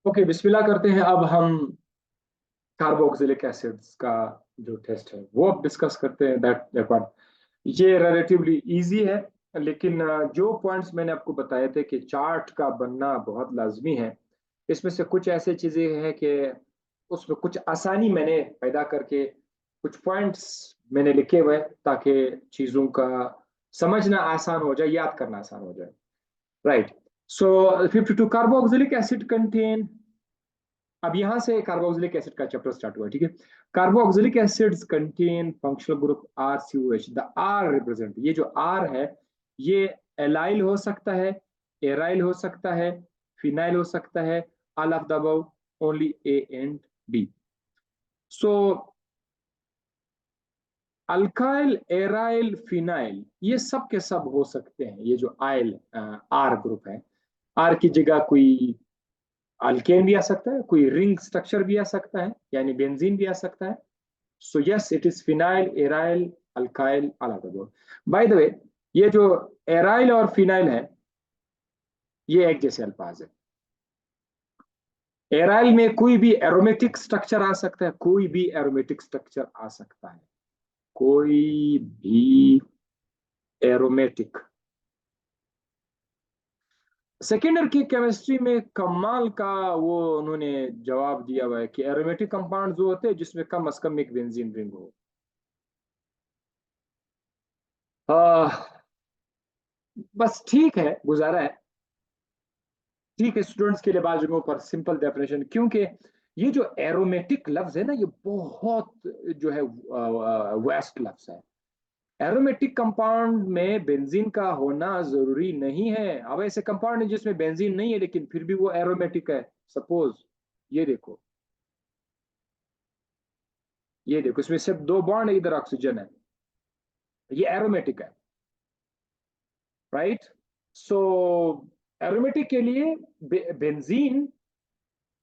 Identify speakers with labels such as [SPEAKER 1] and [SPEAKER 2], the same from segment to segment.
[SPEAKER 1] Okay, बिस्मिल्लाह करते हैं। अब हम कार्बोक्सिलिक एसिड्स का जो टेस्ट है वो अब डिस्कस करते हैं। दैट पार्ट ये रिलेटिवली इजी है, लेकिन जो पॉइंट्स मैंने आपको बताए थे कि चार्ट का बनना बहुत लाजमी है, इसमें से कुछ ऐसे चीजें हैं कि उसमें कुछ आसानी मैंने पैदा करके कुछ पॉइंट्स मैंने लिखे हुए हैं, ताकि चीजों का समझना आसान हो जाए, याद करना आसान हो जाए। Right. So 52 carboxylic acid contain. अब यहां से कार्बोक्सिलिक एसिड का चैप्टर स्टार्ट हुआ, ठीक है। Carboxylic acids contain functional group R C O H. The R represent, ये जो आर है ये एलाइल हो सकता है, एराइल हो सकता है, फिनाइल हो सकता है, all of the above, only A and B. So alkyl, aryl, phenyl ये सब के सब हो सकते हैं। ये जो आइल आर ग्रुप है, आर की जगह कोई अल्केन भी आ सकता है, कोई रिंग स्ट्रक्चर भी आ सकता है, यानी बेंजीन भी आ सकता है। So yes, it is phenyl, aryl, alkyl, अलादोर। बाय द वे, ये जो एराइल और फिनाइल है ये एक जैसे अल्फाज है। एराइल में कोई भी एरोमेटिक स्ट्रक्चर आ सकता है, कोई भी एरोमेटिक स्ट्रक्चर आ सकता है, कोई भी एरोमेटिक। सेकेंड ईयर की केमिस्ट्री में कमाल का वो उन्होंने जवाब दिया हुआ है कि एरोमेटिक कंपाउंड जो होते हैं जिसमें कम से कम एक बेंजीन रिंग हो। बस ठीक है, गुजारा है। ठीक है, स्टूडेंट्स के लिए बात जगहों पर सिंपल डेफिनेशन, क्योंकि ये जो एरोमेटिक लफ्ज है ना ये बहुत जो है वेस्ट लफ्ज है। एरोमेटिक कंपाउंड में बेंजीन का होना जरूरी नहीं है। अब ऐसे कंपाउंड है जिसमें बेंजीन नहीं है लेकिन फिर भी वो एरोमेटिक है। सपोज ये देखो, ये देखो, इसमें सिर्फ दो बॉन्ड है, इधर ऑक्सीजन है, ये एरोमेटिक है। राइट। सो एरोमेटिक के लिए बेंजीन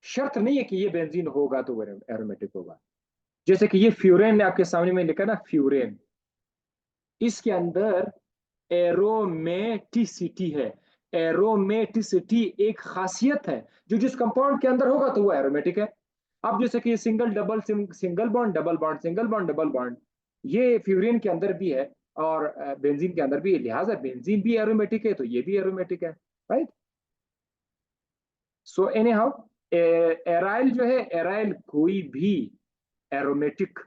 [SPEAKER 1] शर्त नहीं है कि ये बेंजीन होगा तो वो एरोमेटिक होगा। जैसे कि ये फ्यूरेन आपके सामने में लिखा ना, फ्यूरेन, इसके अंदर एरोमेटिसिटी है। एरोमेटिसिटी एक खासियत है जो जिस कंपाउंड के अंदर होगा तो वो एरोमेटिक है। अब जैसे कि single double, single bond double bond, single bond double bond, ये फ्यूरिन के अंदर भी है और बेंजीन के अंदर भी है, लिहाजा बेंजीन भी एरोमेटिक है तो ये भी एरोमेटिक है। Right. So any how, aryl जो है, एराइल कोई भी एरोमेटिक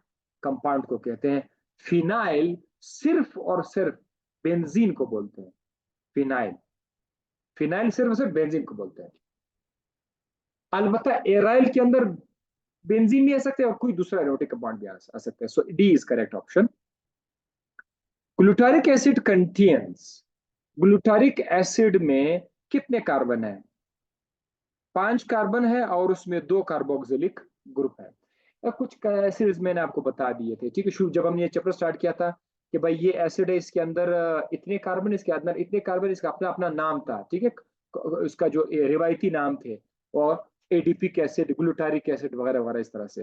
[SPEAKER 1] कंपाउंड को कहते हैं। फिनाइल सिर्फ और सिर्फ बेंजीन को बोलते हैं। फिनाइल, फिनाइल सिर्फ और सिर्फ बेंजीन को बोलते हैं। अलबत्ता एराइल के अंदर बेंजीन भी आ सकते हैं और कोई दूसरा एरोमेटिक कंपाउंड भी आ सकते हैं। So D is correct option. Glutaric acid contains, glutaric acid में कितने कार्बन है? 5 कार्बन है और उसमें 2 कार्बोक्सिलिक ग्रुप है। और कुछ एसिड्स मैंने आपको बता दिए थे, ठीक है, शुरू जब हमने ये चैप्टर स्टार्ट किया था कि भाई ये एसिड है, इसके अंदर इतने कार्बन, इसके अंदर इतने कार्बन, इसका अपना अपना नाम था, ठीक है, इसका जो रिवायती नाम थे, और एडीपिक एसिड, ग्लूटारिक एसिड वगैरह वगैरह इस तरह से।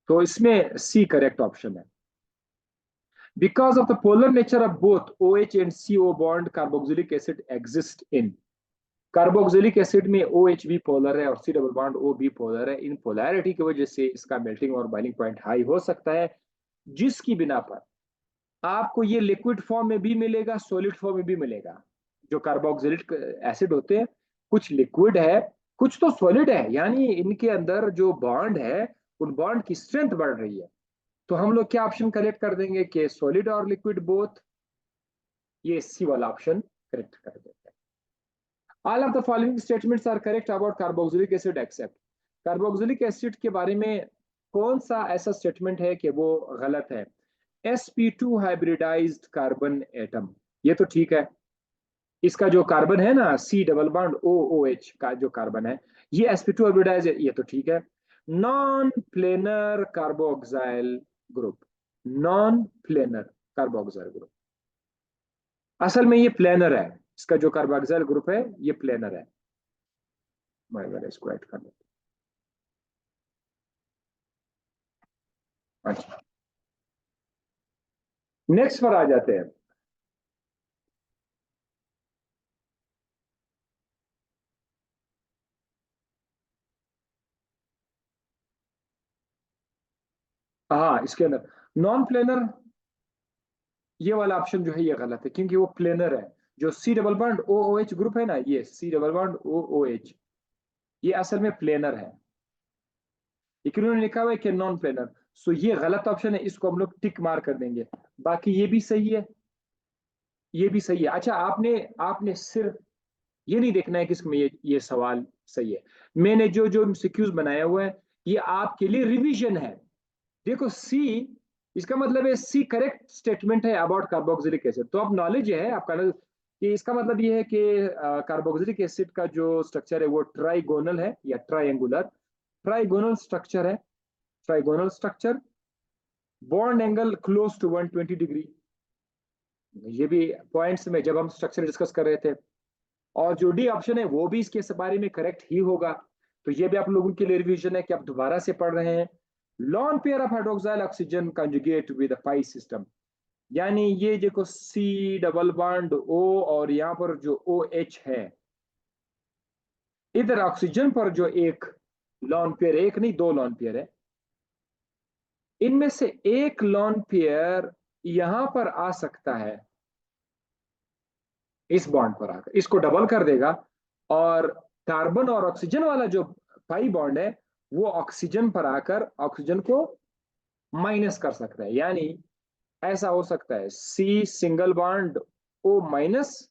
[SPEAKER 1] तो इसमें सी करेक्ट ऑप्शन है। Because of the polar nature of both O H and C O bond carboxylic acid exist in. Carboxylic acid में ओ एच भी पोलर है और सी डबल बॉन्ड ओ भी पोलर है। इन पोलैरिटी की वजह से इसका मेल्टिंग और बॉइलिंग पॉइंट हाई हो सकता है, जिसकी बिना पर आपको ये लिक्विड फॉर्म में भी मिलेगा, सॉलिड फॉर्म में भी मिलेगा। जो कार्बोक्सिलिक एसिड होते हैं, कुछ लिक्विड है, कुछ तो सॉलिड है, यानी इनके अंदर जो बॉन्ड है उन बॉन्ड की स्ट्रेंथ बढ़ रही है। तो हम लोग क्या ऑप्शन करेक्ट कर देंगे कि सॉलिड और लिक्विड बोथ, ये सी वाला ऑप्शन करेक्ट कर देते हैं। All of the following statements are correct about carboxylic acid except. Carboxylic acid के बारे में कौन सा ऐसा स्टेटमेंट है कि वो गलत है? sp2 हाइब्रिडाइज्ड कार्बन एटम, ये तो ठीक है। इसका जो कार्बन है ना, C double bond O O H का जो कार्बन है, ये sp2 हाइब्रिडाइज है, ये तो ठीक है। Non planar carboxyl group, non planar carboxyl group, असल में ये प्लेनर है। इसका जो कार्बोक्साइल ग्रुप है ये प्लेनर है। मैं इसको ऐड कर लेता हूं। अच्छा, नेक्स्ट पर आ जाते हैं। हाँ, इसके अंदर नॉन प्लेनर, ये वाला ऑप्शन जो है ये गलत है, क्योंकि वो प्लेनर है। जो C double bond O O H group है ना, ये C double bond O O H, ये असल में प्लेनर है, लेकिन उन्होंने लिखा हुआ है कि नॉन प्लेनर। सो ये गलत ऑप्शन है, इसको हम लोग टिक मार कर देंगे। बाकी ये भी सही है, ये भी सही है। अच्छा, आपने आपने सिर्फ ये नहीं देखना है कि इसमें ये सवाल सही है। मैंने जो जो एमसीक्यूज बनाया हुआ है, ये आपके लिए रिवीजन है। देखो सी, इसका मतलब है सी करेक्ट स्टेटमेंट है अबाउट कार्बोक्सिलिक एसिड। तो अब नॉलेज है आपका कि इसका मतलब ये है कि कार्बोक्सिलिक एसिड का जो स्ट्रक्चर है वो ट्राइगोनल है या ट्राइंगुलर। ट्राइगोनल स्ट्रक्चर है, trigonal structure, bond angle close to 120 degree. ये भी पॉइंट्स में जब हम स्ट्रक्चर डिस्कस कर रहे थे। और जो डी ऑप्शन है वो भी इसके बारे में करेक्ट ही होगा। तो ये भी आप लोगों के लिए रिवीजन है कि आप दोबारा से पढ़ रहे हैं। Lone pair of hydroxyl oxygen conjugate with pi system, यानी ये देखो सी डबल बॉन्ड ओ और यहाँ पर जो ओ एच है, इधर ऑक्सीजन पर जो एक लॉन पेयर, एक नहीं दो लॉन पेयर है, इनमें से एक लॉन पेयर यहां पर आ सकता है, इस बॉन्ड पर आकर इसको डबल कर देगा। और कार्बन और ऑक्सीजन वाला जो पाई बॉन्ड है, वो ऑक्सीजन पर आकर ऑक्सीजन को माइनस कर सकता है। यानी ऐसा हो सकता है C single bond O minus,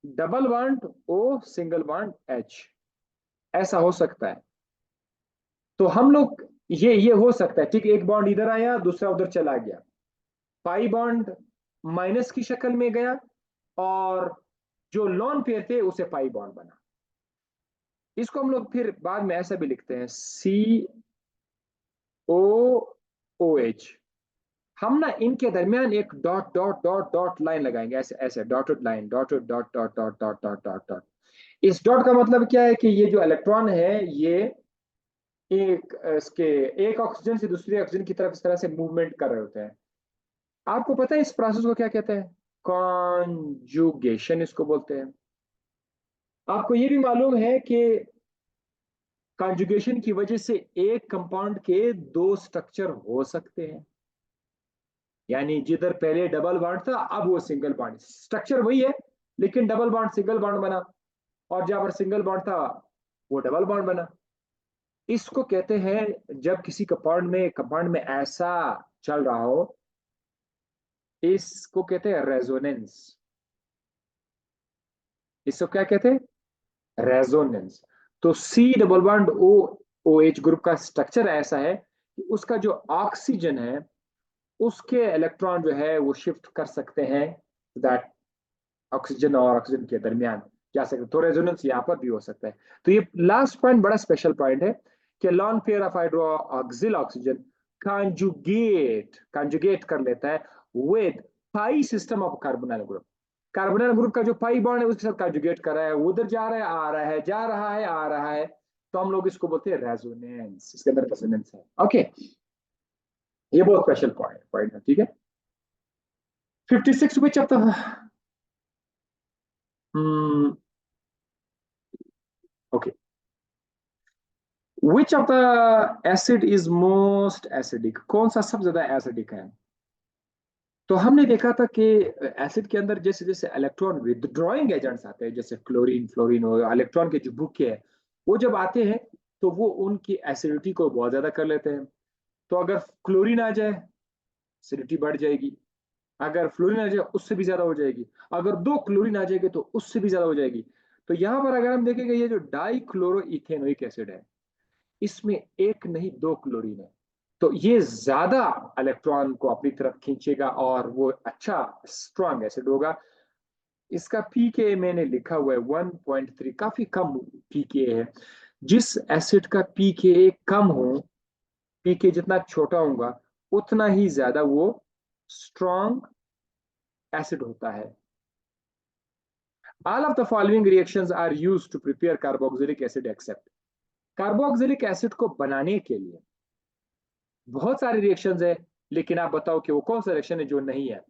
[SPEAKER 1] double bond O single bond H, ऐसा हो सकता है। तो हम लोग ये हो सकता है, ठीक, एक बॉन्ड इधर आया दूसरा उधर चला गया, पाई बॉन्ड माइनस की शक्ल में गया, और जो लॉन पेयर थे उसे पाई बॉन्ड बना। इसको हम लोग फिर बाद में ऐसा भी लिखते हैं सी ओ ओ एच। हम ना इनके दरमियान एक dot dot dot dot line लगाएंगे, ऐसे ऐसे dotted line, dotted dot dot dot dot dot dot dot. इस डॉट का मतलब क्या है कि ये जो इलेक्ट्रॉन है ये एक इसके एक ऑक्सीजन से दूसरी ऑक्सीजन की तरफ इस तरह से मूवमेंट कर रहे होते हैं। आपको पता है इस प्रोसेस को क्या कहते हैं? कॉन्जुगेशन इसको बोलते हैं। आपको ये भी मालूम है कि कॉन्जुगेशन की वजह से एक कंपाउंड के दो स्ट्रक्चर हो सकते हैं। यानी जिधर पहले डबल बॉन्ड था अब वो सिंगल बॉन्ड, स्ट्रक्चर वही है लेकिन डबल बॉन्ड सिंगल बॉन्ड बना, और जहां पर सिंगल बॉन्ड था वो डबल बॉन्ड बना। इसको कहते हैं, जब किसी कंपाउंड में ऐसा चल रहा हो, इसको कहते हैं रेजोनेंस। इसको क्या कहते हैं? रेजोनेंस। तो C double bond O O H group का स्ट्रक्चर ऐसा है कि उसका जो ऑक्सीजन है उसके इलेक्ट्रॉन जो है वो शिफ्ट कर सकते हैं, दैट ऑक्सीजन और ऑक्सीजन के दरमियान जा सकते हैं। तो रेजोनेंस यहाँ पर भी हो सकता है। तो ये लास्ट पॉइंट बड़ा स्पेशल पॉइंट है कि lone pair of hydroxyl oxygen conjugate कर लेता है with pi system of carbonyl group. Carbonyl group का जो पाई बॉन्ड है उसके साथ कंजुगेट कर रहा है, उधर जा रहा है आ रहा है, जा रहा है आ रहा है। तो हम लोग इसको बोलते हैं रेजोनेंस, इसके अंदर रेजोनेंस है। ओके, ये बहुत स्पेशल पॉइंट पॉइंट है, ठीक है। 56 which of the okay, which of the acid is most acidic? कौन सा सबसे ज्यादा एसिडिक है? तो हमने देखा था कि एसिड के अंदर जैसे जैसे इलेक्ट्रॉन विदड्रॉइंग एजेंट्स आते हैं, जैसे क्लोरीन फ्लोरीन और इलेक्ट्रॉन के जो बुके है, वो जब आते हैं तो वो उनकी एसिडिटी को बहुत ज्यादा कर लेते हैं। तो अगर क्लोरीन आ जाए एसिडिटी बढ़ जाएगी, अगर फ्लोरीन आ जाए उससे भी ज्यादा हो जाएगी, अगर दो क्लोरीन आ जाएगी तो उससे भी ज्यादा हो जाएगी। तो यहाँ पर अगर हम देखेंगे ये जो डाई क्लोरो इथेनोइक एसिड है, इसमें एक नहीं दो क्लोरीन है। तो ये ज्यादा इलेक्ट्रॉन को अपनी तरफ खींचेगा और वो अच्छा स्ट्रॉन्ग एसिड होगा। इसका पीके मैंने लिखा हुआ है 1.3, काफी कम पीके है। जिस एसिड का पीके कम हो, पीके जितना छोटा होगा उतना ही ज्यादा वो स्ट्रॉन्ग एसिड होता है। All of the following reactions are used to prepare carboxylic acid except. Carboxylic acid को बनाने के लिए बहुत सारे रिएक्शंस है, लेकिन आप बताओ कि वो कौन सा रिएक्शन है जो नहीं है।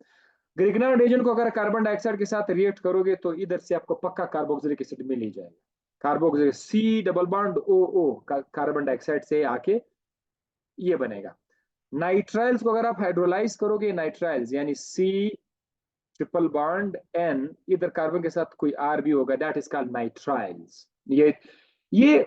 [SPEAKER 1] ग्रिग्नार्ड एजेंट को अगर कार्बन डाइऑक्साइड के साथ रिएक्ट करोगे तो इधर से आपको पक्का कार्बोक्सिलिक एसिड मिल ही जाएगा। Carboxylic C double bond O O carbon dioxide से आके ये बनेगा। नाइट्राइल्स को अगर आप हाइड्रोलाइज करोगे, नाइट्राइल्स यानी सी ट्रिपल बॉन्ड एन, इधर कार्बन के साथ कोई आर भी होगा, दैट इज कॉल्ड नाइट्राइल्स। ये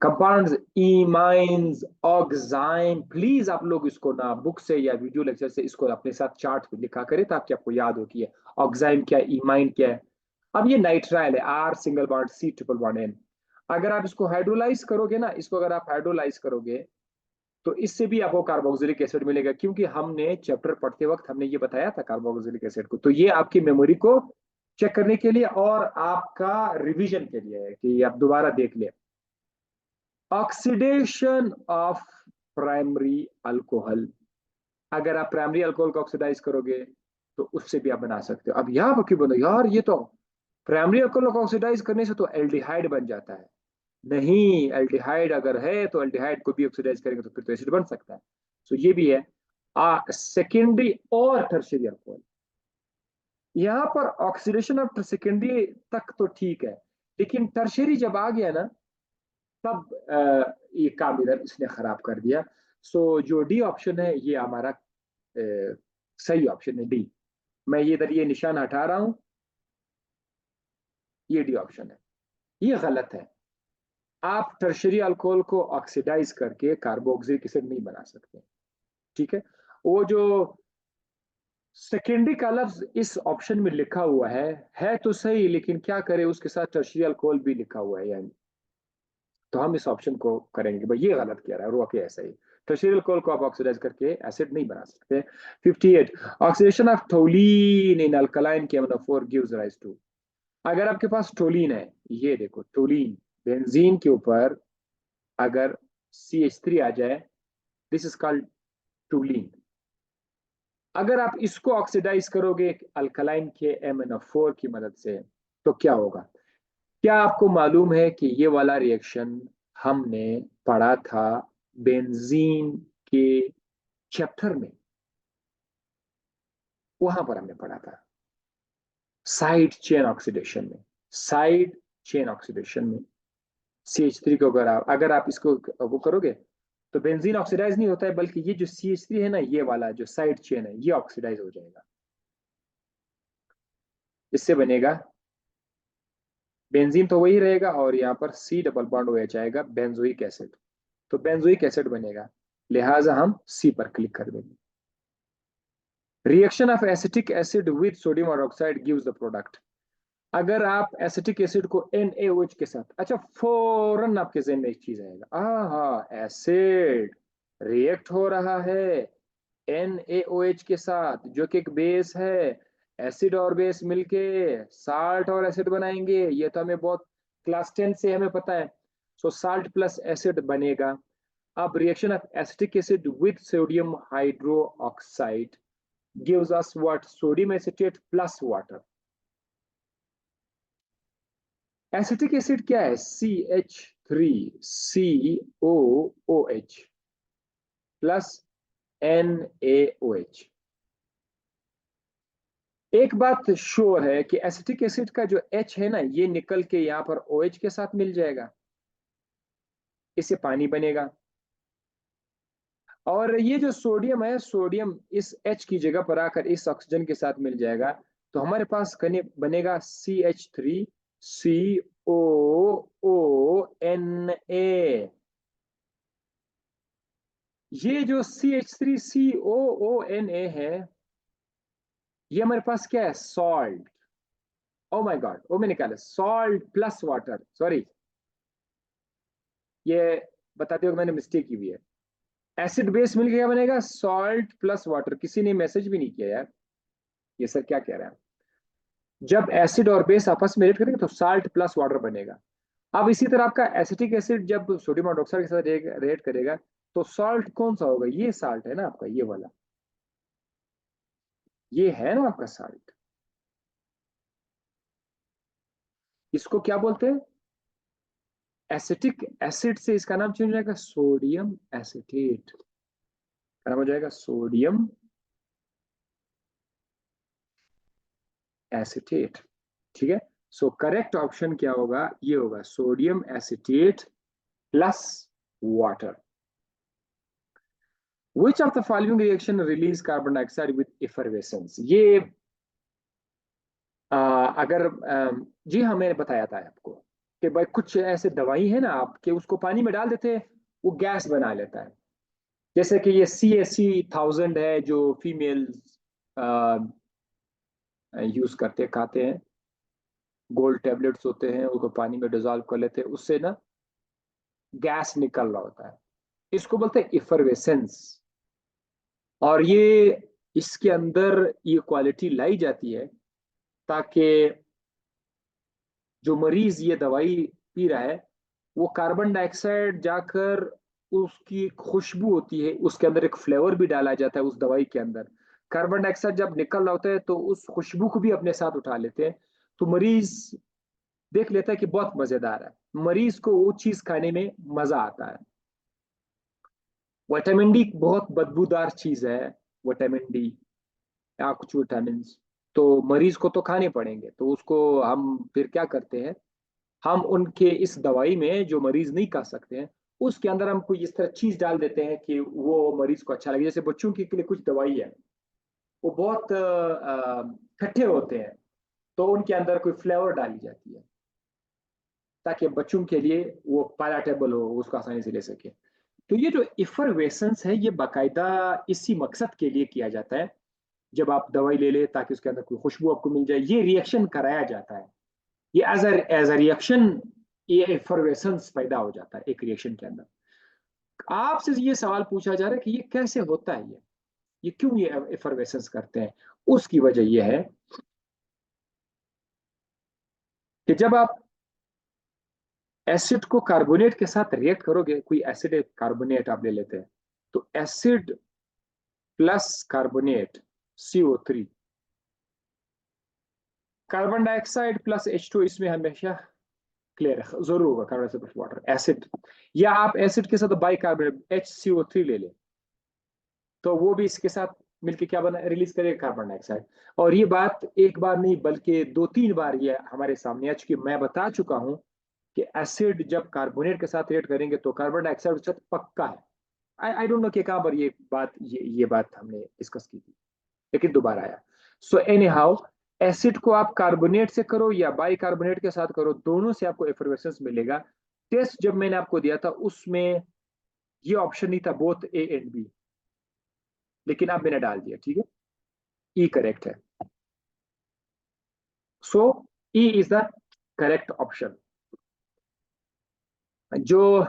[SPEAKER 1] कंपाउंड्स, इमाइंस, ऑक्साइन, प्लीज आप लोग इसको ना बुक से या वीडियो लेक्चर से इसको अपने साथ चार्ट पे लिखा करें ताकि आपको याद हो कि ऑक्साइन क्या है, इमाइन क्या है। अब ये नाइट्राइल है, R single bond C triple bond N. अगर आप इसको हाइड्रोलाइज करोगे ना, इसको अगर आप हाइड्रोलाइज करोगे तो इससे भी आपको कार्बोक्सिलिक एसिड मिलेगा, क्योंकि हमने चैप्टर पढ़ते वक्त हमने ये बताया था कार्बोक्सिलिक एसिड को। तो ये आपकी मेमोरी को चेक करने के लिए और आपका रिवीजन के लिए है कि आप दोबारा देख ले। ऑक्सीडेशन ऑफ प्राइमरी अल्कोहल, अगर आप प्राइमरी अल्कोहल को ऑक्सीडाइज करोगे तो उससे भी आप बना सकते हो। अब यहाँ पर क्यों बोलो यार ये तो प्राइमरी अल्कोहल को ऑक्सीडाइज करने से तो एल्डिहाइड बन जाता है। नहीं, एल्डिहाइड अगर है तो एल्डिहाइड को भी ऑक्सीडाइज करेंगे तो फिर तो एसिड बन सकता है। सो ये भी है सेकेंडरी और टर्शियरी अल्कोहल। यहाँ पर ऑक्सीडेशन ऑफ सेकेंडरी तक तो ठीक है, लेकिन टर्शियरी जब आ गया ना तब ये काम इधर इसने खराब कर दिया। सो जो डी ऑप्शन है ये हमारा सही ऑप्शन है, डी। मैं ये इधर ये निशान हटा रहा हूं, ये डी ऑप्शन है, ये गलत है। आप टर्शरी अल्कोहल को ऑक्सीडाइज करके कार्बोक्सिलिक एसिड नहीं बना सकते, ठीक है। वो जो सेकेंडरी का लफ्ज इस ऑप्शन में लिखा हुआ है तो सही, लेकिन क्या करें उसके साथ टर्शरी अल्कोहल भी लिखा हुआ है यानी, तो हम इस ऑप्शन को करेंगे भाई, ये गलत कह रहा है, रोके ऐसा ही। टर्शियरी अल्कोहल को आप ऑक्सीडाइज करके एसिड नहीं बना सकते। 58, oxidation of toluene in alkaline KMnO4 gives rise to. अगर आपके पास टोलीन है, ये देखो टोलीन, बेंजीन के ऊपर अगर CH3 आ जाए, दिस इज कॉल्ड टोलीन। अगर आप इसको ऑक्सीडाइज करोगे अल्कलाइन KMnO4 की मदद से तो क्या होगा? क्या आपको मालूम है कि ये वाला रिएक्शन हमने पढ़ा था बेंजीन के चैप्टर में, वहां पर हमने पढ़ा था साइड चेन ऑक्सीडेशन में। साइड चेन ऑक्सीडेशन में CH3 को अगर आप इसको वो करोगे तो बेंजीन ऑक्सीडाइज नहीं होता है, बल्कि ये जो CH3 है ना, ये वाला जो साइड चेन है ये ऑक्सीडाइज हो जाएगा। इससे बनेगा बेंजीन तो वही रहेगा और यहाँ पर C डबल बॉन्ड हो जाएगा बेंजोइक एसिड, तो बेंजोइक एसिड बनेगा, लिहाजा हम सी पर क्लिक कर देंगे। Reaction of acetic acid with sodium hydroxide gives the product. अगर आप एसिटिक एसिड को NaOH के साथ, अच्छा फौरन आपके जहन में एक चीज आएगा, हाँ एसिड रिएक्ट हो रहा है NaOH के साथ जो कि एक बेस है, एसिड और बेस मिलके साल्ट और एसिड बनाएंगे, ये तो हमें बहुत क्लास 10 से हमें पता है। सो साल्ट प्लस एसिड बनेगा। अब reaction of acetic acid with sodium hydroxide gives us what? Sodium acetate plus water. Acetic acid क्या है? CH3COOH plus NaOH। एक बात श्योर है कि एसिटिक एसिड का जो H है ना, ये निकल के यहां पर OH के साथ मिल जाएगा, इससे पानी बनेगा। और ये जो सोडियम है, सोडियम इस H की जगह पर आकर इस ऑक्सीजन के साथ मिल जाएगा, तो हमारे पास बनेगा CH3COONA। ये जो CH3COONA है, ये हमारे पास क्या है? सॉल्ट। ओ माय गॉड, वो मैंने निकाला सॉल्ट प्लस वाटर, सॉरी ये बताते हुए मैंने मिस्टेक की हुई है। एसिड बेस मिल गया, बनेगा सॉल्ट प्लस वाटर। किसी ने मैसेज भी नहीं किया यार, ये सर क्या कह रहा है? जब एसिड और बेस आपस में रिएक्ट करेंगे तो साल्ट प्लस वाटर बनेगा। अब इसी तरह आपका एसिटिक एसिड जब सोडियम हाइड्रोक्साइड के साथ रिएक्ट करेगा तो सॉल्ट कौन सा होगा? ये साल्ट है ना आपका, ये वाला, ये है ना आपका साल्ट। इसको क्या बोलते हैं? एसिटिक एसिड से इसका नाम चेंज हो जाएगा सोडियम एसिटेट, नाम हो जाएगा सोडियम एसिटेट, ठीक है। सो करेक्ट ऑप्शन क्या होगा? ये होगा sodium acetate plus water. Which of the following reaction release carbon dioxide with effervescence? ये अगर जी हाँ, मैंने बताया था आपको कि भाई कुछ ऐसे दवाई है ना आपके, उसको पानी में डाल देते हैं, वो गैस बना लेता है। जैसे कि ये CAC 1000 है जो फीमेल्स यूज करते खाते हैं, गोल्ड टेबलेट्स होते हैं, उसको पानी में डिजोल्व कर लेते हैं, उससे ना गैस निकल रहा होता है, इसको बोलते हैं इफरवेसेंस। और ये इसके अंदर ये क्वालिटी लाई जाती है ताकि जो मरीज ये दवाई पी रहा है वो कार्बन डाइऑक्साइड जाकर उसकी एक खुशबू होती है, उसके अंदर एक फ्लेवर भी डाला जाता है उस दवाई के अंदर। कार्बन डाइऑक्साइड जब निकल रहा होता है तो उस खुशबू को भी अपने साथ उठा लेते हैं, तो मरीज देख लेता है कि बहुत मजेदार है, मरीज को वो चीज खाने में मजा आता है। विटामिन डी बहुत बदबूदार चीज है, विटामिन डी या कुछ विटामिन, तो मरीज को तो खाने पड़ेंगे, तो उसको हम फिर क्या करते हैं, हम उनके इस दवाई में जो मरीज नहीं खा सकते हैं उसके अंदर हम कोई इस तरह चीज डाल देते हैं कि वो मरीज को अच्छा लगे। जैसे बच्चों के लिए कुछ दवाई है, वो बहुत खट्टे होते हैं, तो उनके अंदर कोई फ्लेवर डाली जाती है ताकि बच्चों के लिए वो पैलेटेबल हो, उसको आसानी से ले सके। तो ये जो इफरवेसेंस है ये बाकायदा इसी मकसद के लिए किया जाता है, जब आप दवाई ले ले ताकि उसके अंदर कोई खुशबू आपको मिल जाए, ये रिएक्शन कराया जाता है, ये एज अ रिएक्शन ये इफरवेसेंस पैदा हो जाता है एक रिएक्शन के अंदर। आपसे ये सवाल पूछा जा रहा है कि ये कैसे होता है, ये क्यों ये इफरवेसेंस करते हैं। उसकी वजह यह है कि जब आप एसिड को कार्बोनेट के साथ रिएक्ट करोगे, कोई एसिड कार्बोनेट आप ले लेते हैं, तो acid plus carbonate CO3, carbon dioxide plus H2, इसमें हमेशा क्लियर है जरूर होगा carbon dioxide plus water acid, या आप एसिड के साथ बाई कार्बोनेट HCO3 ले लें, तो वो भी इसके साथ मिलके क्या बना, रिलीज करेगा कार्बन डाइऑक्साइड। और ये बात एक बार नहीं बल्कि 2-3 बार ये हमारे सामने आ चुकी, मैं बता चुका हूं कि एसिड जब कार्बोनेट के साथ रिएक्ट करेंगे तो कार्बन डाइऑक्साइड उसके साथ पक्का है। आई डोंट नो कि कहां पर ये बात हमने डिस्कस की थी, लेकिन दोबारा आया। सो एनी हाउ, एसिड को आप कार्बोनेट से करो या बाई कार्बोनेट के साथ करो, दोनों से आपको एफरवेसेंस मिलेगा। टेस्ट जब मैंने आपको दिया था उसमें ये ऑप्शन नहीं था बोथ A एंड B, लेकिन अब मैंने डाल दिया, ठीक है, ई करेक्ट है। So E is the correct option. जो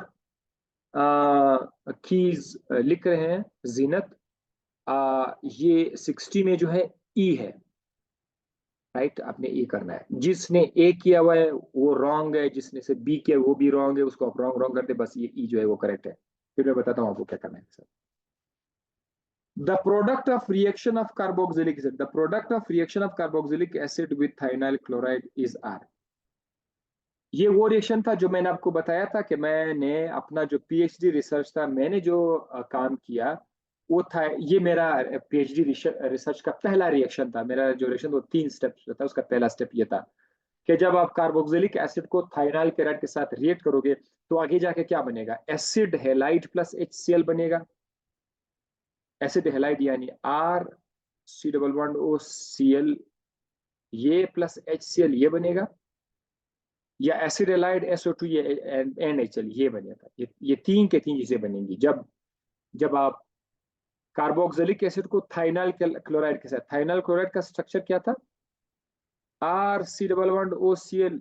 [SPEAKER 1] कीज लिख रहे हैं जीनत, ये 60 में जो है ई है, राइट, आपने ई करना है। जिसने ए किया हुआ है वो रॉन्ग है, जिसने से बी किया वो भी रॉन्ग है, उसको आप रॉन्ग रॉन्ग कर दे, बस ये ई जो है वो करेक्ट है। फिर मैं बताता हूँ आपको क्या करना है sir. The product of reaction of carboxylic acid. The product of reaction of carboxylic acid with thionyl chloride is R. ये वो रिएक्शन था जो मैंने आपको बताया था कि मैंने अपना जो PhD रिसर्च था, मैंने जो काम किया वो था, ये मेरा PhD रिसर्च का पहला रिएक्शन था। मेरा जो रिएक्शन वो 3 स्टेप्स था, उसका पहला स्टेप ये था कि जब आप कार्बोक्सिलिक एसिड को थाइनाइल क्लोराइड के साथ रिएक्ट करोगे तो आगे जाके क्या बनेगा, एसिड हेलाइड प्लस HCl बनेगा। एसिड हेलाइड यानी RC double bond O Cl, ये प्लस HCl ये बनेगा, या एसिड एलाइड SO2 ये NHL ये बनेगा। ये तीन के तीन चीजें बनेंगी जब जब आप कार्बोक्सिलिक एसिड को थाइनाइल क्लोराइड के साथ, थाइनाइल क्लोराइड का स्ट्रक्चर क्या था, RC double bond O Cl,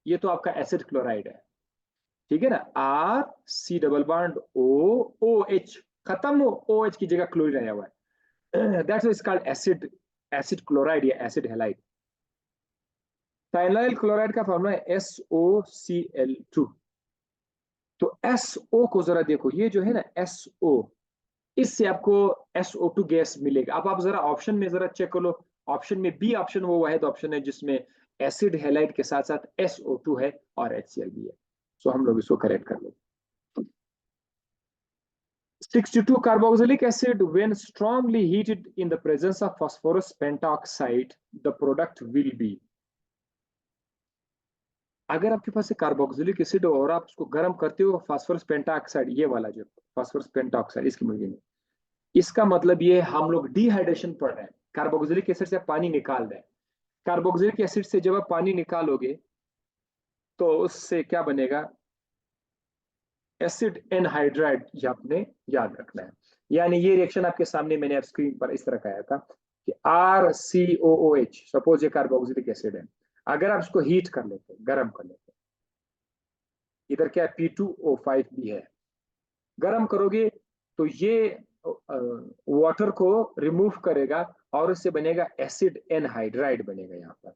[SPEAKER 1] ये तो आपका एसिड क्लोराइड है, ठीक है ना। RC double bond O OH, खत्म हो, OH की जगह क्लोरीन आया हुआ है, that's is called acid, acid chloride या एसिड हेलाइड। थाइनाइल क्लोराइड का फॉर्मूला है SOCl2। तो SO को जरा देखो, ये जो है ना SO, इससे आपको SO2 गैस मिलेगा। अब आप जरा ऑप्शन में जरा चेक कर लो, ऑप्शन में बी ऑप्शन वो वाहिद ऑप्शन है जिसमें एसिड हेलाइड के साथ साथ SO2 है और HCl भी है। सो हम लोग इसको करेक्ट कर लो। 62 carboxylic acid when strongly heated in the presence of phosphorus pentoxide, the product will be। अगर आपके पास कार्बोक्सिलिक एसिड और आप उसको गर्म करते हो, फास्फोरस पेंटाऑक्साइड, ये वाला जो फास्फोरस पेंटाऑक्साइड इसकी मूवी में, इसका मतलब ये हम लोग डिहाइड्रेशन पढ़ रहे हैं, कार्बोक्सिलिक एसिड से पानी निकाल रहे हैं। कार्बोक्सिलिक एसिड से जब आप पानी निकालोगे तो उससे क्या बनेगा, एसिड एनहाइड्राइड, ये आपने याद रखना है। यानी ये रिएक्शन आपके सामने मैंने स्क्रीन पर इस तरह का आया था कि RCOOH, सपोज ये कार्बोक्सिलिक एसिड है, अगर आप इसको हीट कर लेते हैं, गर्म कर लेते हैं, इधर क्या है P2O5 भी है, गर्म करोगे तो ये वाटर को रिमूव करेगा और इससे बनेगा एसिड एनहाइड्राइड बनेगा, यहाँ पर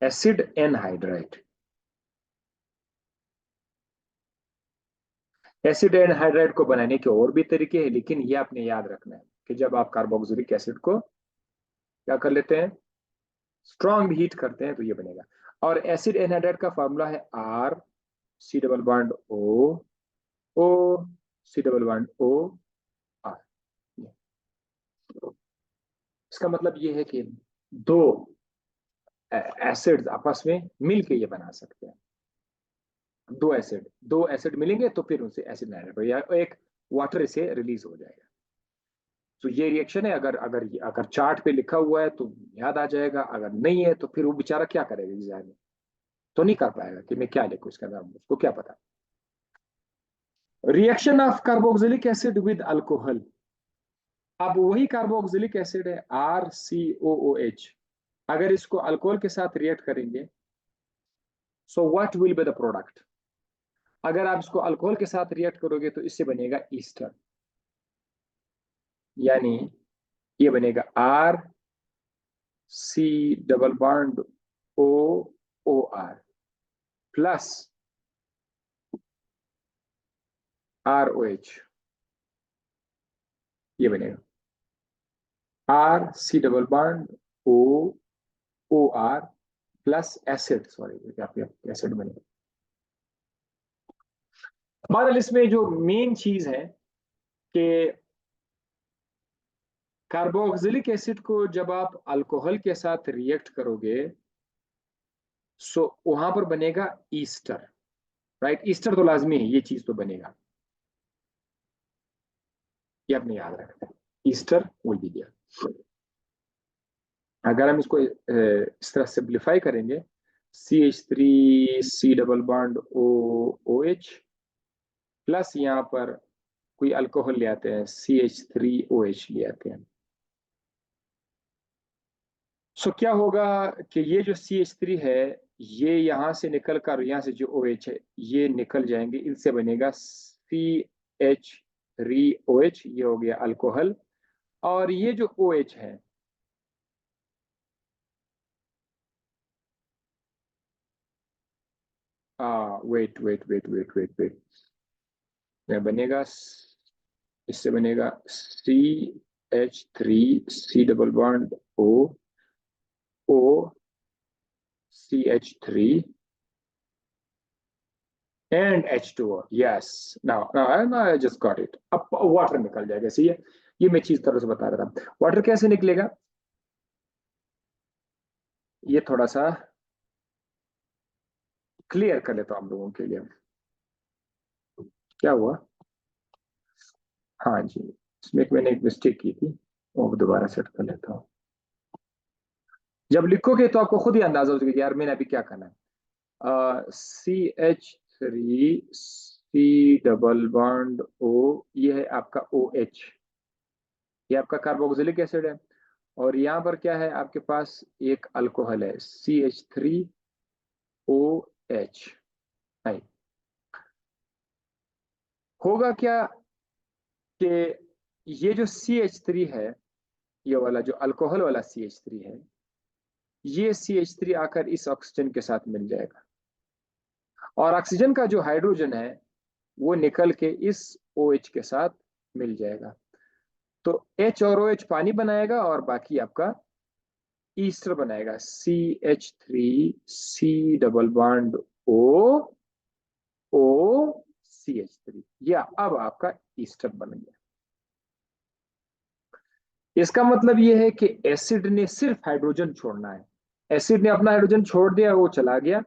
[SPEAKER 1] एसिड एनहाइड्राइड। एसिड एनहाइड्राइड को बनाने के और भी तरीके हैं, लेकिन ये आपने याद रखना है कि जब आप कार्बोक्सिलिक एसिड को क्या कर लेते हैं, स्ट्रॉन्ग हीट करते हैं, तो ये बनेगा। और एसिड एनहाइड्राइड का फॉर्मूला है RC double bond O R। इसका मतलब ये है कि दो एसिड्स आपस में मिलके ये बना सकते हैं। दो एसिड मिलेंगे तो फिर उनसे एसिड नाइट्राइड या एक वाटर इसे रिलीज हो जाएगा। तो ये रिएक्शन है, अगर अगर अगर चार्ट पे लिखा हुआ है तो याद आ जाएगा, अगर नहीं है तो फिर वो बेचारा क्या करेगा एग्जाम में, तो नहीं कर पाएगा कि मैं क्या लिखूं इसका नाम, उसको क्या पता। Reaction of carboxylic acid with alcohol. अब वही कार्बोक्सिलिक एसिड है RCOOH, अगर इसको अल्कोहल के साथ रिएक्ट करेंगे, so what will be the product. अगर आप इसको अल्कोहल के साथ रिएक्ट करोगे तो इससे बनेगा ईस्टर, यानी ये बनेगा RC double bond OOR plus ROH, ये बनेगा RC double bond OOR plus acid, sorry acid बनेगा। बहरहाल इसमें जो मेन चीज है कि कार्बोक्सिलिक एसिड को जब आप अल्कोहल के साथ रिएक्ट करोगे, सो वहां पर बनेगा ईस्टर, राइट। ईस्टर तो लाजमी है, ये चीज तो बनेगा, ये आपने याद रखना है, ईस्टर विल बी देयर। अगर हम इसको इस तरह सिंप्लीफाई करेंगे, CH3C double bond OH plus यहाँ पर कोई अल्कोहल ले आते हैं, CH3OH ले आते हैं। सो क्या होगा कि ये जो CH3 है, ये यहां से निकल कर यहां से जो OH है ये निकल जाएंगे, इनसे बनेगा CH3OH, ये हो गया अल्कोहल। और ये जो OH है, wait wait wait wait wait wait, बनेगा, इससे बनेगा CH3C double bond O and H2O. Yes. Now I just got it. अब वाटर निकल जाएगा, सही है। ये मैं चीज तरह से बता रहा था, वाटर कैसे निकलेगा, ये थोड़ा सा क्लियर कर लेता हूं हम लोगों के लिए। क्या हुआ, हाँ जी, इसमें मैंने एक मिस्टेक की थी, वो दोबारा सेट कर लेता हूँ। जब लिखोगे तो आपको खुद ही अंदाजा हो जाएगा यार मैंने अभी क्या करना है। CH3C डबल बॉन्ड O, ये है आपका OH, ये आपका कार्बोक्सिलिक एसिड है। और यहाँ पर क्या है, आपके पास एक अल्कोहल है CH3OH। नहीं, होगा क्या कि ये जो CH3 है, ये वाला जो अल्कोहल वाला CH3 है, ये CH3 आकर इस ऑक्सीजन के साथ मिल जाएगा, और ऑक्सीजन का जो हाइड्रोजन है वो निकल के इस OH के साथ मिल जाएगा। तो H और OH पानी बनाएगा और बाकी आपका ईस्टर बनाएगा, CH3C डबल बॉन्ड O या अब आपका ईस्टर बन गया। इसका मतलब यह है कि एसिड ने सिर्फ हाइड्रोजन छोड़ना है, एसिड ने अपना हाइड्रोजन छोड़ दिया, वो चला गया,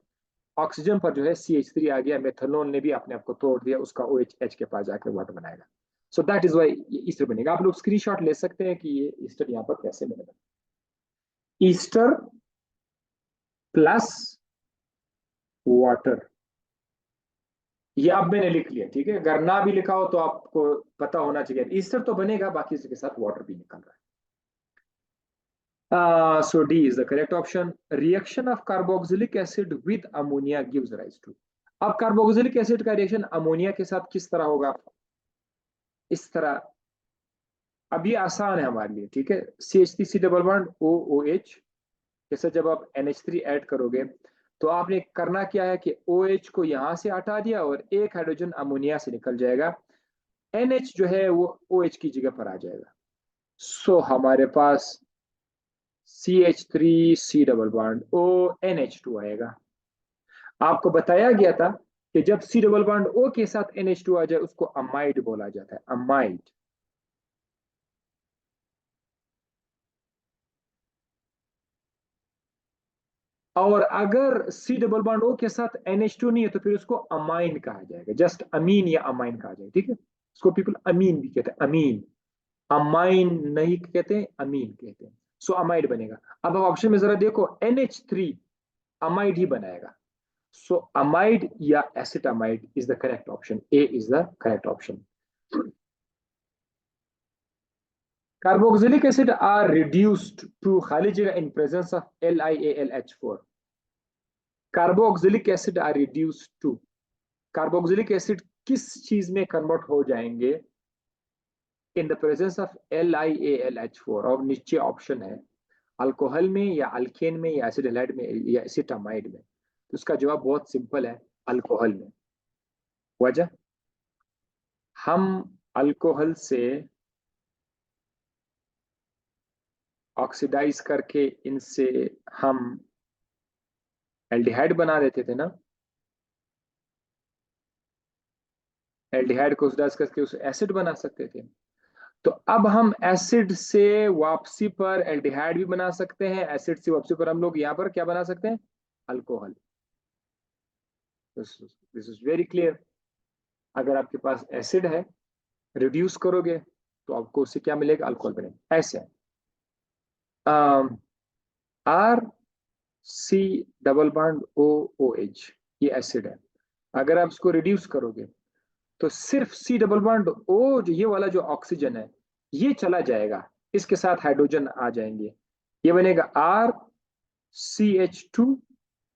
[SPEAKER 1] ऑक्सीजन पर जो है CH3 आ गया, मेथनॉल ने भी अपने आप को तोड़ दिया, उसका OH H के पास जाकर वाटर बनाएगा। So that is why ester बनेगा। आप लोग स्क्रीनशॉट ले सकते हैं कि ये ईस्टर यहाँ पर कैसे बनेगा। ईस्टर प्लस वाटर, ये अब मैंने लिख लिया, ठीक है। अगर ना भी लिखा हो तो आपको पता होना चाहिए, ईस्टर तो बनेगा, बाकी इसके साथ वाटर भी निकल रहा है। So D is the correct option. Reaction of carboxylic acid with ammonia gives rise to. अब कार्बोक्सिलिक एसिड का रिएक्शन अमोनिया के साथ किस तरह होगा? इस तरह। अब ये आसान है हमारे लिए, ठीक है। CH3 डबल बॉन्ड OOH जैसे जब आप NH3 ऐड करोगे तो आपने करना क्या है कि OH को यहां से हटा दिया और एक हाइड्रोजन अमोनिया से निकल जाएगा, NH जो है वो OH की जगह पर आ जाएगा। सो हमारे पास CH3C डबल बॉन्ड ONH2 आएगा। आपको बताया गया था कि जब C डबल बॉन्ड O के साथ NH2 आ जाए उसको अमाइड बोला जाता है, अमाइड। और अगर C डबल बॉन्ड O के साथ NH2 नहीं है तो फिर उसको अमाइन कहा जाएगा, जस्ट अमीन या अमाइन कहा जाएगा, ठीक है। उसको पीपल अमीन भी कहते हैं, अमीन। अमाइन नहीं कहते, अमीन कहते हैं। सो अमाइड बनेगा। अब ऑप्शन में जरा देखो, NH3 अमाइड ही बनाएगा। So amide या acetamide is the correct option. A is the correct option. Carboxylic acid are reduced to खाली जगह in presence of LiAlH4. Carboxylic acid are reduced to. Carboxylic acid किस चीज में कन्वर्ट हो जाएंगे? In the presence of LiAlH4। और नीचे option है अल्कोहल में या अल्केन में या एसिड में या एसिटामाइड में। तो उसका जवाब बहुत सिंपल है, अल्कोहल में। वजह, हम अल्कोहल से ऑक्सीडाइज करके इनसे हम एल्डिहाइड बना देते थे ना, एल्डिहाइड को ऑक्सीडाइज करके उसे एसिड बना सकते थे। तो अब हम एसिड से वापसी पर एल्डिहाइड भी बना सकते हैं, एसिड से वापसी पर हम लोग यहाँ पर क्या बना सकते हैं? Alcohol. This is very clear. अगर आपके पास एसिड है, रिड्यूस करोगे तो आपको उससे क्या मिलेगा? अल्कोहल बनेगा। ऐसे R C double bond O O H, ये एसिड है। अगर आप इसको रिड्यूस करोगे तो सिर्फ सी डबल बॉन्ड ओ, जो ये वाला जो ऑक्सीजन है, ये चला जाएगा, इसके साथ हाइड्रोजन आ जाएंगे, ये बनेगा RCH2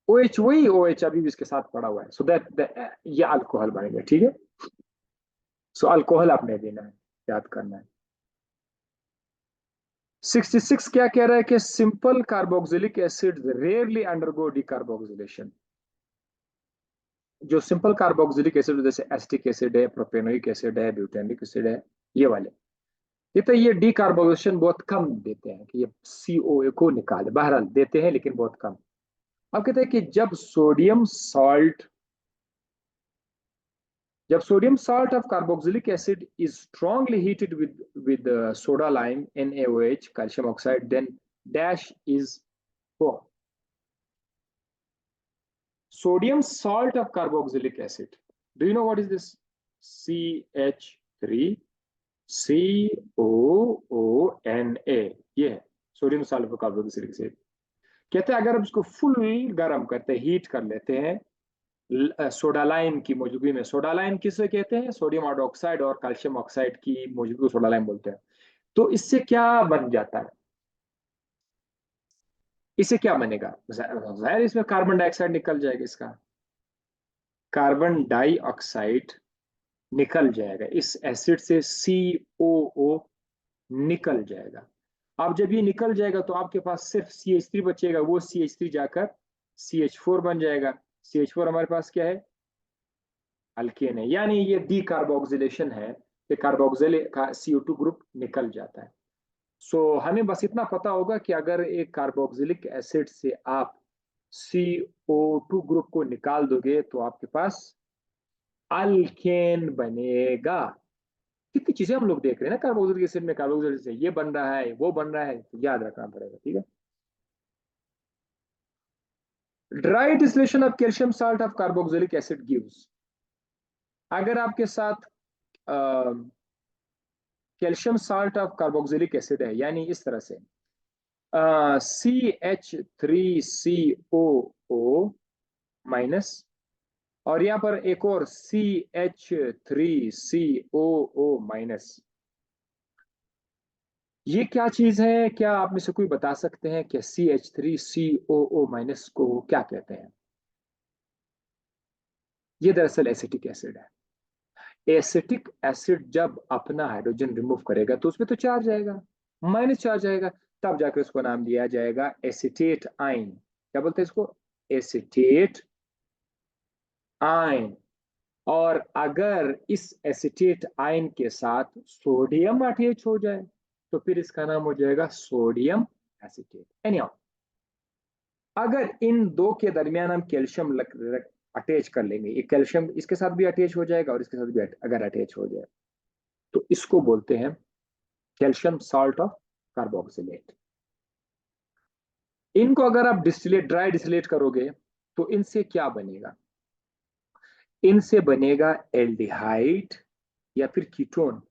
[SPEAKER 1] OH, वही OH अभी भी इसके साथ पड़ा हुआ है। सो दैट ये अल्कोहल बनेगा, ठीक है। सो अल्कोहल आपने देना है, याद करना है। 66 क्या कह रहा है कि simple carboxylic acid rarely undergo decarboxylation. जो सिंपल कार्बोक्सिलिक एसिड जैसे एसिटिक एसिड है, प्रोपेनोइक एसिड है, ब्यूटेनिक एसिड है, ये वाले, ये तो ये डीकार्बोनेशन बहुत कम देते हैं कि ये COA को निकाले, बहरहाल देते हैं लेकिन बहुत कम। अब कहते हैं कि जब sodium salt of carboxylic acid is strongly heated with soda lime NaOH calcium oxide, then dash is form. Sodium salt of carboxylic acid. Do you know what is this? CH3COONA, ये है sodium salt of carboxylic acid. कहते हैं अगर हम इसको full गर्म करते हैं, हीट कर लेते हैं सोडा लाइम की मौजूदगी में। सोडा लाइम किसे कहते हैं? सोडियम हाइड्रोक्साइड और कैल्शियम ऑक्साइड की मौजूदगी को सोडा लाइम बोलते हैं। तो इससे क्या बन जाता है? इससे क्या बनेगा? जाहिर इसमें कार्बन डाइऑक्साइड निकल जाएगा, इसका कार्बन डाइऑक्साइड निकल जाएगा, इस एसिड से COO निकल जाएगा। अब जब ये निकल जाएगा तो आपके पास सिर्फ CH3 बचेगा, वो CH3 जाकर CH4 बन जाएगा। CH4 हमारे पास क्या है? अल्केन है, यानी ये डीकार्बोक्सिलेशन है कि कार्बोक्सिल का CO2 ग्रुप निकल जाता है। हमें बस इतना पता होगा कि अगर एक कार्बोक्सिलिक एसिड से आप CO2 ग्रुप को निकाल दोगे तो आपके पास अल्केन बनेगा। कितनी चीजें हम लोग देख रहे हैं ना कार्बोक्सिलिक एसिड में, कार्बोक्सिलिक एसिड से ये बन रहा है, वो बन रहा है, तो याद रखना पड़ेगा, ठीक है। Dry distillation of calcium salt of carboxylic acid gives. अगर आपके साथ calcium salt of carboxylic acid है, यानी इस तरह से CH3COO माइनस, और यहाँ पर एक और CH3COO माइनस। ये क्या चीज है? क्या आप में से कोई बता सकते हैं कि CH3COO माइनस को क्या कहते हैं? ये दरअसल एसिटिक एसिड है। एसिटिक एसिड जब अपना हाइड्रोजन रिमूव करेगा तो उसमें तो चार्ज आएगा, माइनस चार्ज आएगा, तब जाकर उसको नाम दिया जाएगा एसिटेट आयन। क्या बोलते हैं इसको? Acetate ion. और अगर इस एसिटेट आयन के साथ सोडियम अटैच हो जाए तो फिर इसका नाम हो जाएगा सोडियम एसिटेट। एनीहाउ, अगर इन दो के दरमियान हम कैल्शियम अटैच कर लेंगे, ये कैल्शियम इसके साथ भी अटैच हो जाएगा और इसके साथ भी अगर अटैच हो जाए तो इसको बोलते हैं कैल्शियम सॉल्ट ऑफ कार्बोक्सिलेट। इनको अगर आप डिस्टिलेट, ड्राई डिस्टिलेट करोगे तो इनसे क्या बनेगा? इनसे बनेगा एल्डिहाइड या फिर कीटोन,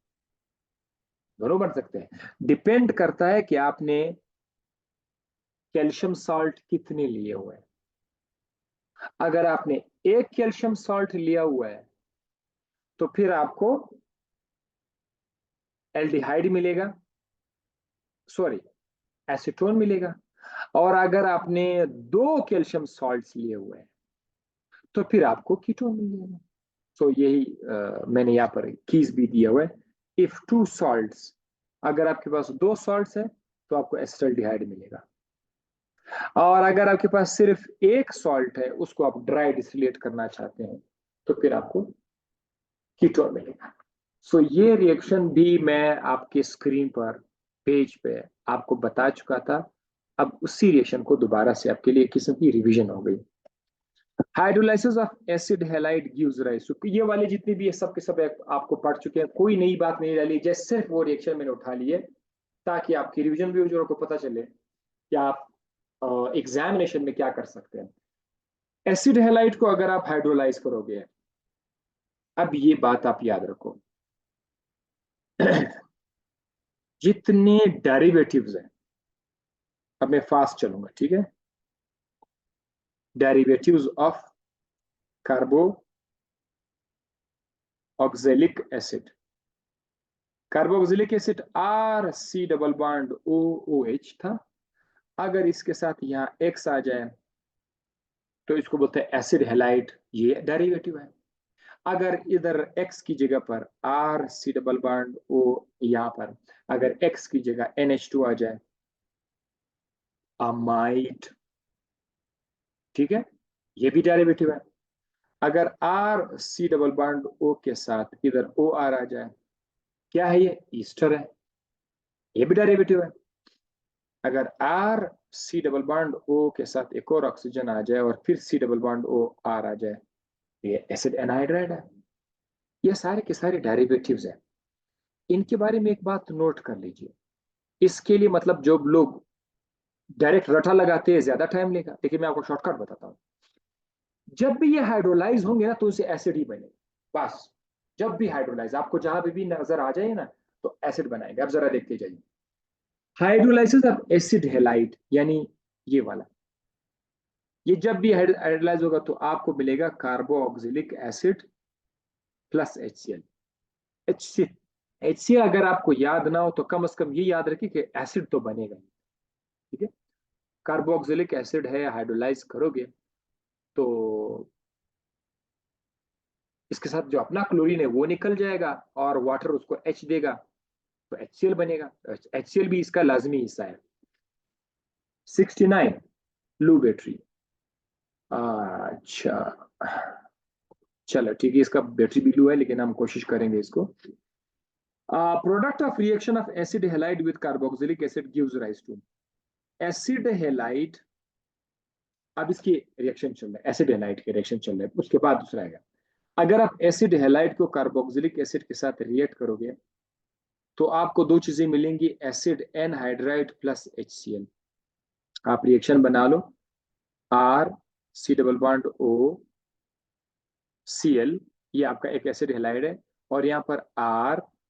[SPEAKER 1] दोनों बन सकते हैं। डिपेंड करता है कि आपने कैल्शियम सॉल्ट कितने लिए हुए हैं। अगर आपने एक कैल्शियम सॉल्ट लिया हुआ है तो फिर आपको एल्डिहाइड मिलेगा, सॉरी एसीटोन मिलेगा। और अगर आपने दो कैल्शियम सॉल्ट्स लिए हुए हैं तो फिर आपको कीटोन मिल जाएगा। तो यही मैंने यहाँ पर कीज भी दिया हुआ है। इफ टू सॉल्ट्स, अगर आपके पास दो सॉल्ट्स है तो आपको एसिटाल्डिहाइड मिलेगा, और अगर आपके पास सिर्फ एक सॉल्ट है, उसको आप ड्राई डिस्टिलेट करना चाहते हैं, तो फिर आपको कीटोन मिलेगा। सो ये रिएक्शन भी मैं आपके स्क्रीन पर, पेज पे आपको बता चुका था। अब उसी रिएक्शन को दोबारा से आपके लिए किस्म की रिवीजन हो गई। Hydrolysis of acid halide gives rise to, ये वाले जितने भी है सब के सब आपको पढ़ चुके हैं, कोई नई बात नहीं डाली, जैसे सिर्फ वो रिएक्शन मैंने उठा लिए ताकि आपकी रिवीजन भी हो जाए, आपको पता चले कि आप एग्जामिनेशन में क्या कर सकते हैं। एसिड हैलाइड को अगर आप हाइड्रोलाइज करोगे, अब ये बात आप याद रखो, जितने डेरिवेटिव्स हैं, अब मैं फास्ट चलूंगा, ठीक है? Derivatives of कार्बो oxalic acid, carboxylic acid RC double bond OOH था। अगर इसके साथ यहाँ X आ जाए तो इसको बोलते हैं एसिड हैलाइड, ये डेरिवेटिव है। अगर इधर X की जगह पर RC डबल बॉन्ड O, यहाँ पर अगर X की जगह NH2 आ जाए, अमाइड, ठीक है, ये भी डेरिवेटिव है। अगर RC डबल बॉन्ड O के साथ इधर OR आ जाए, क्या है ये? ईस्टर है, ये भी डेरिवेटिव है। अगर RC डबल बॉन्ड O के साथ एक और ऑक्सीजन आ जाए और फिर C डबल बॉन्ड OR आ जाए, ये एसिड एनहाइड्राइड है। ये सारे के सारे डेरिवेटिव्स हैं। इनके बारे में एक बात नोट कर लीजिए, इसके लिए मतलब जो लोग डायरेक्ट रटा लगाते हैं ज्यादा टाइम लेगा, देखिए मैं आपको शॉर्टकट बताता हूँ। जब भी ये हाइड्रोलाइज होंगे ना तो इसे एसिड ही बनेगा, बस। जब भी हाइड्रोलाइज आपको जहां पे भी नजर आ जाए ना तो एसिड बनाएंगे। अब जरा देखते जाइए, हाइड्रोलाइसिस ऑफ एसिड हैलाइड, यानी ये वाला, ये जब भी हाइड्रोलाइज होगा तो आपको मिलेगा कार्बो ऑक्सिलिक एसिड प्लस HCl। HCl अगर आपको याद ना हो तो कम से कम ये याद रखिए कि एसिड तो बनेगा, ठीक है? कार्बोक्सिलिक एसिड है, हाइड्रोलाइज करोगे तो इसके साथ जो अपना क्लोरीन है वो निकल जाएगा और वाटर उसको H देगा, तो HCl बनेगा। HCl भी इसका लाजमी हिस्सा है। 69 ब्लू बैटरी, अच्छा चलो ठीक है, इसका बैटरी भी ब्लू है लेकिन हम कोशिश करेंगे इसको। Product of reaction of acid halide with carboxylic acid gives rise to, acid halide, अब इसकी रिएक्शन चल रहा है, एसिड हैलाइड के रिएक्शन चल रहा है, उसके बाद दूसरा आएगा। अगर आप एसिड हैलाइड को कार्बोक्सिलिक एसिड के साथ रिएक्ट करोगे तो आपको दो चीजें मिलेंगी, एसिड एनहाइड्राइड प्लस HCl। आप रिएक्शन बना लो, RC double bond O Cl, ये आपका एक एसिड हैलाइड है, और यहाँ पर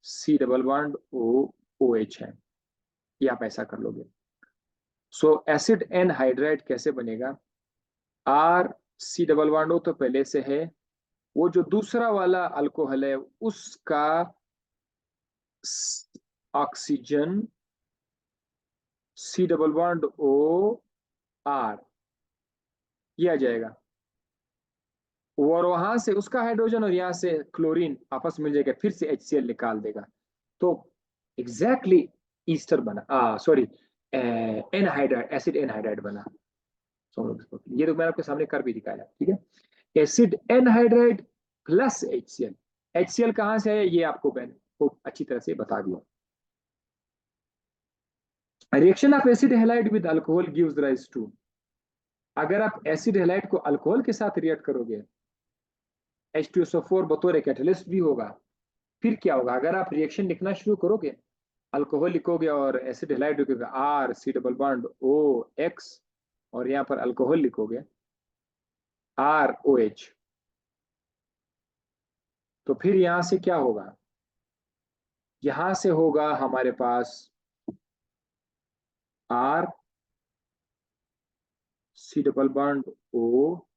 [SPEAKER 1] C double bond O O H है, ये आप ऐसा कर लोगे। सो एसिड एनहाइड्राइड कैसे बनेगा? R C double bond O तो पहले से है, वो जो दूसरा वाला अल्कोहल है उसका oxygen C double bond O R, ये आ जाएगा, और वहां से उसका हाइड्रोजन और यहाँ से क्लोरीन आपस में मिल जाएगा, फिर से HCl निकाल देगा। तो एग्जैक्टली exactly ईस्टर बना, सॉरी एनहाइड्राइड, एसिड एनहाइड्राइड बना। ये तो मैंने आपके सामने कर भी दिखाया, ठीक है। Acid anhydride plus HCl, HCl कहां से है ये आपको मैंने खूब अच्छी तरह से बता दिया। Reaction of acid halide with alcohol gives rise to, अगर आप एसिड हैलाइड को अल्कोहल के साथ रिएक्ट करोगे, H2SO4 बतौर कैटलिस्ट भी होगा। फिर क्या होगा? अगर आप रिएक्शन लिखना शुरू करोगे, अल्कोहल लिखोगे और एसिड हैलाइड लिखोगे R C double bond O X, और यहाँ पर अल्कोहल लिखोगे आर ओ एच, तो फिर यहां से क्या होगा? यहां से होगा हमारे पास R C double bond O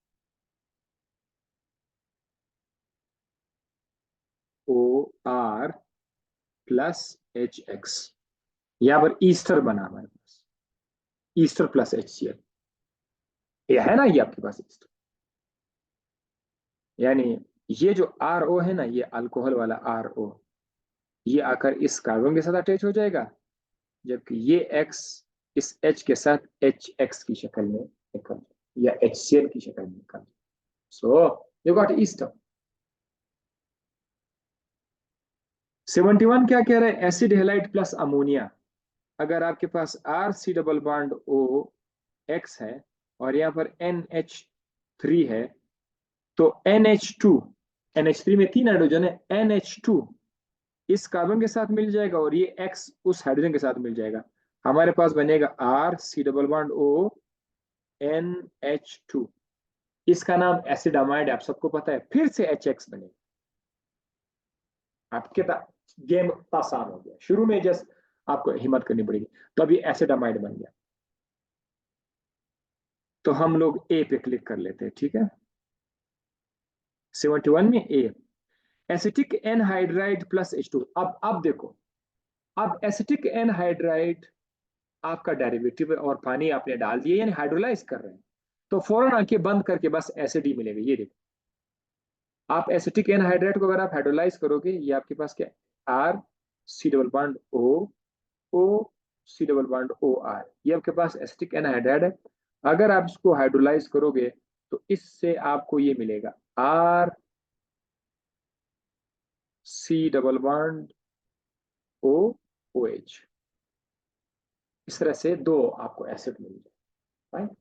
[SPEAKER 1] R plus H X, यहां पर ईस्टर बना हमारे पास, ईस्टर प्लस HCl, ये है ना, ये आपके पास ईस्टर, यानी ये जो आर ओ है ना, ये अल्कोहल वाला आर ओ, ये आकर इस कार्बन के साथ अटैच हो जाएगा, जबकि ये एक्स इस H के साथ HX की शक्ल में निकल, या HCl की शक्ल में निकल। So you got Easter. 71 क्या कह रहा है? एसिड हेलाइड प्लस अमोनिया, अगर आपके पास R C double bond O X है और यहाँ पर NH3 है, तो NH3 में 3 हाइड्रोजन है, NH2 इस कार्बन के साथ मिल जाएगा और ये X उस हाइड्रोजन के साथ मिल जाएगा, हमारे पास बनेगा R C double bond O NH2, इसका नाम एसिडामाइड, आप सबको पता है। फिर से HX बनेगा, आपके गेम आसान हो गया, शुरू में जस्ट आपको हिम्मत करनी पड़ेगी, तो अभी एसिडामाइड बन गया। तो हम लोग ए पे क्लिक कर लेते हैं, ठीक है। 71 में ए, एसिटिक एनहाइड्राइड प्लस H2। अब देखो, अब एसिटिक एनहाइड्राइड आपका डेरिवेटिव है और पानी आपने डाल दिया, यानी हाइड्रोलाइज कर रहे हैं, तो फौरन आंखें बंद करके बस एसिड ही मिलेगा। ये देखो, आप एसिटिक एनहाइड्राइड को अगर आप हाइड्रोलाइज करोगे, ये आपके पास क्या, R C double bond O C double bond O R, ये आपके पास एसिटिक एनहाइड्राइड है। अगर आप इसको हाइड्रोलाइज करोगे तो इससे आपको ये मिलेगा R C double bond O O H, इस तरह से दो आपको एसिड मिल जाए, राइट।